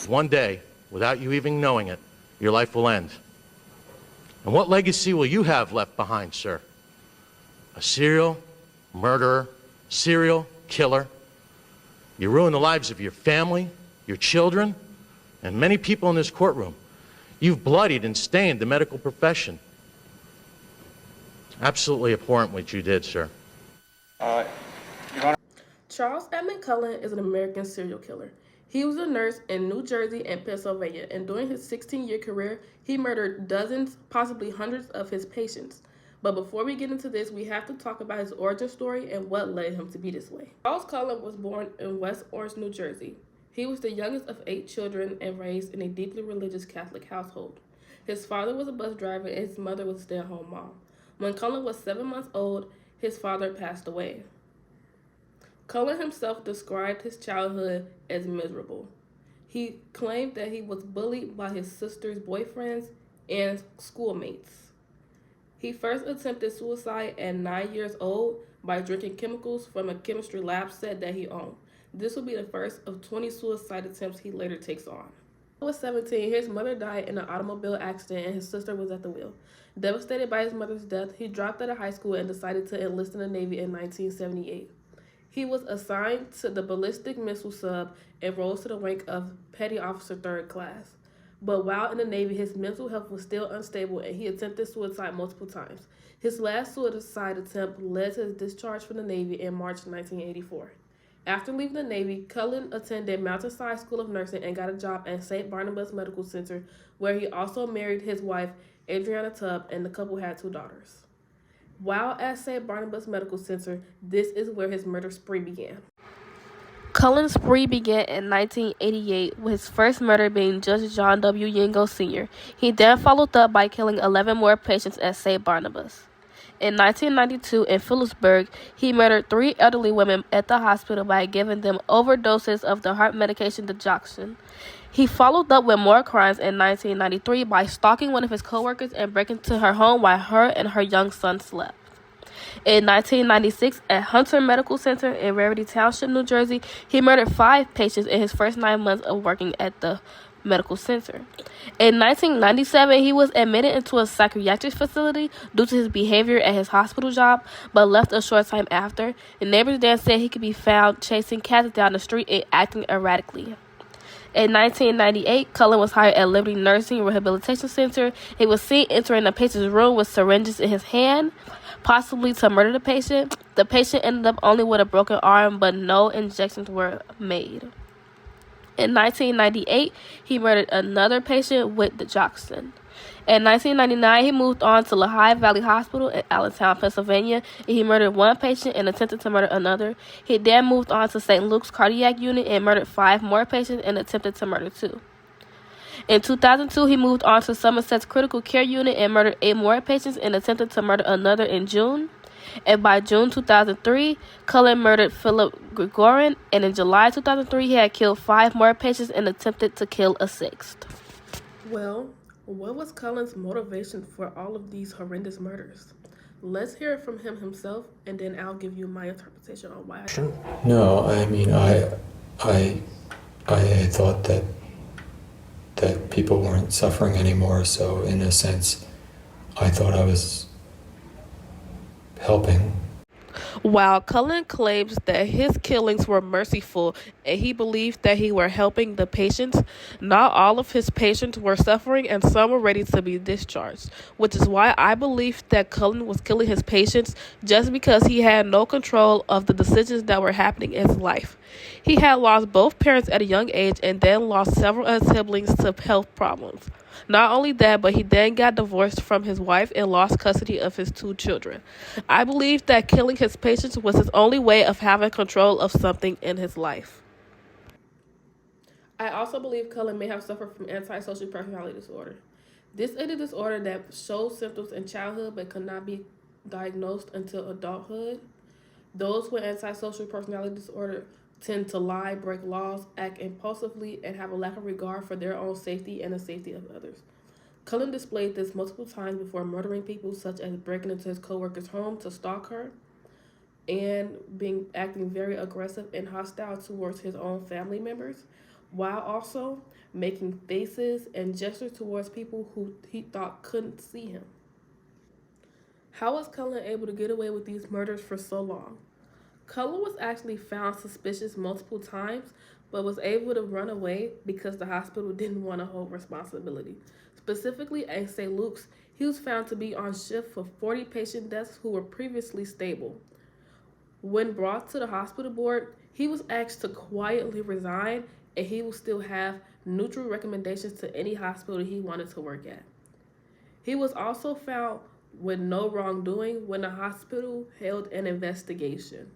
One day, without you even knowing it, your life will end. And what legacy will you have left behind, sir? A serial murderer, serial killer. You ruined the lives of your family, your children, and many people in this courtroom. You've bloodied and stained the medical profession. Absolutely abhorrent what you did, sir. Charles Edmund Cullen is an American serial killer. He was a nurse in New Jersey and Pennsylvania, and during his 16-year career, he murdered dozens, possibly hundreds of his patients. But before we get into this, we have to talk about his origin story and what led him to be this way. Charles Cullen was born in West Orange, New Jersey. He was the youngest of 8 children and raised in a deeply religious Catholic household. His father was a bus driver and his mother was a stay-at-home mom. When Cullen was 7 months old, his father passed away. Cullen himself described his childhood as miserable. He claimed that he was bullied by his sister's boyfriends and schoolmates. He first attempted suicide at 9 years old by drinking chemicals from a chemistry lab set that he owned. This would be the first of 20 suicide attempts he later takes on. When he was 17, his mother died in an automobile accident and his sister was at the wheel. Devastated by his mother's death, he dropped out of high school and decided to enlist in the Navy in 1978. He was assigned to the ballistic missile sub and rose to the rank of petty officer 3rd class. But while in the Navy, his mental health was still unstable and he attempted suicide multiple times. His last suicide attempt led to his discharge from the Navy in March 1984. After leaving the Navy, Cullen attended Mountainside School of Nursing and got a job at St. Barnabas Medical Center, where he also married his wife, Adriana Tubb, and the couple had 2 daughters. While at St. Barnabas Medical Center, this is where his murder spree began. Cullen's spree began in 1988, with his first murder being Judge John W. Yengo Sr. He then followed up by killing 11 more patients at St. Barnabas. In 1992, in Phillipsburg, he murdered 3 elderly women at the hospital by giving them overdoses of the heart medication digoxin. He followed up with more crimes in 1993 by stalking one of his coworkers and breaking into her home while her and her young son slept. In 1996, at Hunter Medical Center in Rarity Township, New Jersey, he murdered 5 patients in his first 9 months of working at the medical center. In 1997, he was admitted into a psychiatric facility due to his behavior at his hospital job, but left a short time after. And neighbors then said he could be found chasing cats down the street and acting erratically. In 1998, Cullen was hired at Liberty Nursing Rehabilitation Center. He was seen entering a patient's room with syringes in his hand, possibly to murder the patient. The patient ended up only with a broken arm, but no injections were made. In 1998, he murdered another patient with digoxin. In 1999, he moved on to Lehigh Valley Hospital in Allentown, Pennsylvania, and he murdered 1 patient and attempted to murder another. He then moved on to St. Luke's Cardiac Unit and murdered 5 more patients and attempted to murder 2. In 2002, he moved on to Somerset's Critical Care Unit and murdered 8 more patients and attempted to murder another in June. And by June 2003, Cullen murdered Philip Gregorin, and in July 2003, he had killed 5 more patients and attempted to kill a 6th. Well, what was Cullen's motivation for all of these horrendous murders? Let's hear it from him himself, and then I'll give you my interpretation on why. No, I mean, I had thought that people weren't suffering anymore, so in a sense, I thought I was helping. While Cullen claims that his killings were merciful and he believed that he were helping the patients, not all of his patients were suffering and some were ready to be discharged, which is why I believe that Cullen was killing his patients just because he had no control of the decisions that were happening in his life. He had lost both parents at a young age and then lost several other siblings to health problems. Not only that, but he then got divorced from his wife and lost custody of his 2 children. I believe that killing his patients was his only way of having control of something in his life. I also believe Cullen may have suffered from antisocial personality disorder. This is a disorder that shows symptoms in childhood but could not be diagnosed until adulthood. Those with antisocial personality disorder tend to lie, break laws, act impulsively, and have a lack of regard for their own safety and the safety of others. Cullen displayed this multiple times before murdering people, such as breaking into his co-worker's home to stalk her and acting very aggressive and hostile towards his own family members. while also making faces and gestures towards people who he thought couldn't see him. How was Cullen able to get away with these murders for so long? Cullen was actually found suspicious multiple times, but was able to run away because the hospital didn't want to hold responsibility. Specifically at St. Luke's, he was found to be on shift for 40 patient deaths who were previously stable. When brought to the hospital board, he was asked to quietly resign and he will still have neutral recommendations to any hospital he wanted to work at. He was also found with no wrongdoing when the hospital held an investigation.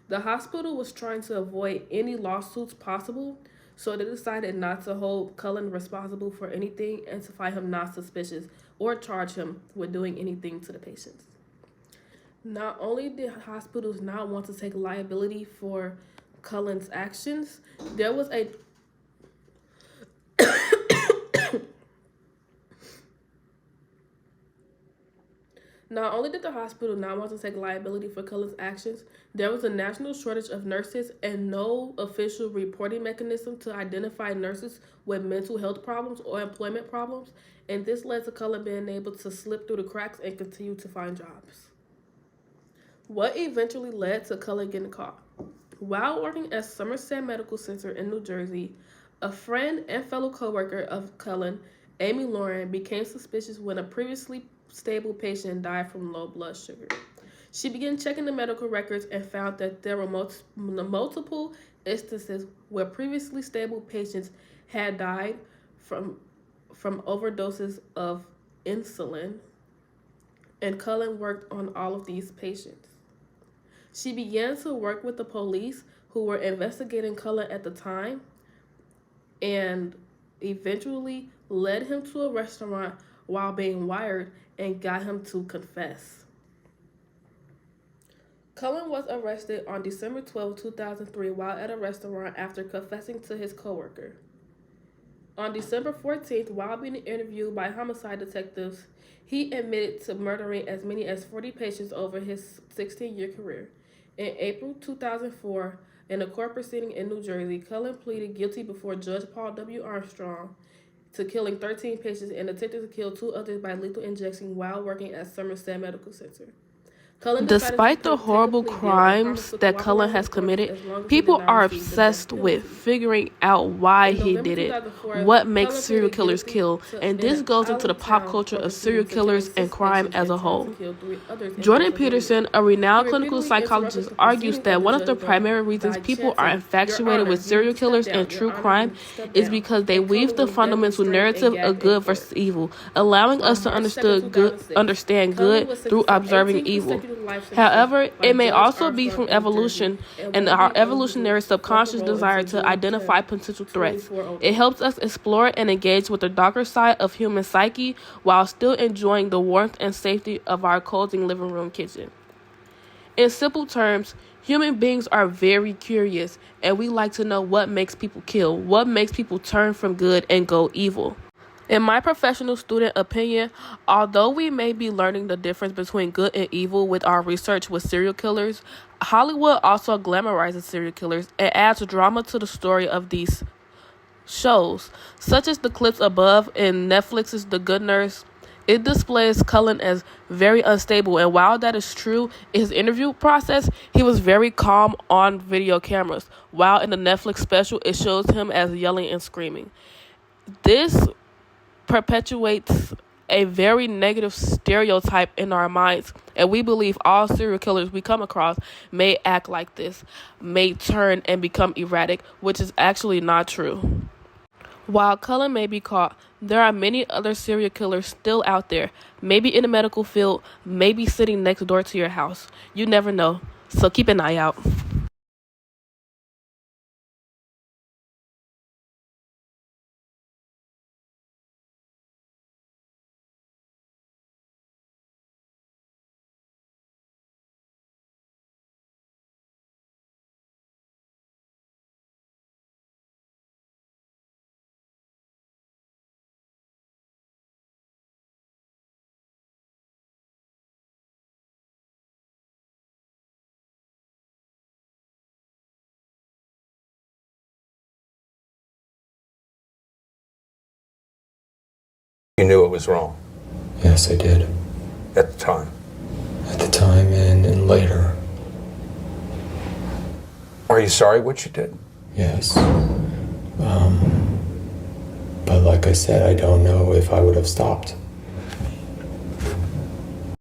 The hospital was trying to avoid any lawsuits possible, so they decided not to hold Cullen responsible for anything and to find him not suspicious or charge him with doing anything to the patients. Not only did hospitals not want to take liability for Cullen's actions, there was a Not only did the hospital not want to take liability for Cullen's actions, there was a national shortage of nurses and no official reporting mechanism to identify nurses with mental health problems or employment problems, and this led to Cullen being able to slip through the cracks and continue to find jobs. What eventually led to Cullen getting caught? While working at Somerset Medical Center in New Jersey, a friend and fellow coworker of Cullen, Amy Lauren, became suspicious when a previously stable patient died from low blood sugar. She began checking the medical records and found that there were multiple instances where previously stable patients had died from overdoses of insulin, and Cullen worked on all of these patients. She began to work with the police who were investigating Cullen at the time and eventually led him to a restaurant while being wired and got him to confess. Cullen was arrested on December 12, 2003 while at a restaurant after confessing to his coworker. On December 14th, while being interviewed by homicide detectives, he admitted to murdering as many as 40 patients over his 16-year career. In April 2004, in a court proceeding in New Jersey, Cullen pleaded guilty before Judge Paul W. Armstrong to killing 13 patients and attempted to kill 2 others by lethal injection while working at Somerset Medical Center. Despite the horrible crimes that Cullen has committed, people are obsessed with figuring out why he did it, what makes serial killers kill, and this goes into the pop culture of serial killers and crime as a whole. Jordan Peterson, a renowned clinical psychologist, argues that one of the primary reasons people are infatuated with serial killers and true crime is because they weave the fundamental narrative of good versus evil, allowing us to understand good through observing evil. However, it may also be from evolution and our evolutionary subconscious desire to identify potential threats. It helps us explore and engage with the darker side of human psyche while still enjoying the warmth and safety of our cozy living room kitchen. In simple terms, human beings are very curious, and we like to know what makes people kill, what makes people turn from good and go evil. In my professional student opinion, although we may be learning the difference between good and evil with our research with serial killers, Hollywood also glamorizes serial killers and adds drama to the story of these shows, such as the clips above in Netflix's The Good Nurse. It displays Cullen as very unstable, and while that is true, in his interview process, he was very calm on video cameras, while in the Netflix special, it shows him as yelling and screaming. This perpetuates a very negative stereotype in our minds, and we believe all serial killers we come across may act like this, may turn and become erratic, which is actually not true. While Cullen may be caught, there are many other serial killers still out there, maybe in the medical field, maybe sitting next door to your house. You never know, so keep an eye out. You knew it was wrong Yes, I did. at the time. At the time and later, Are you sorry what you did? yes. But like I said, I don't know if I would have stopped.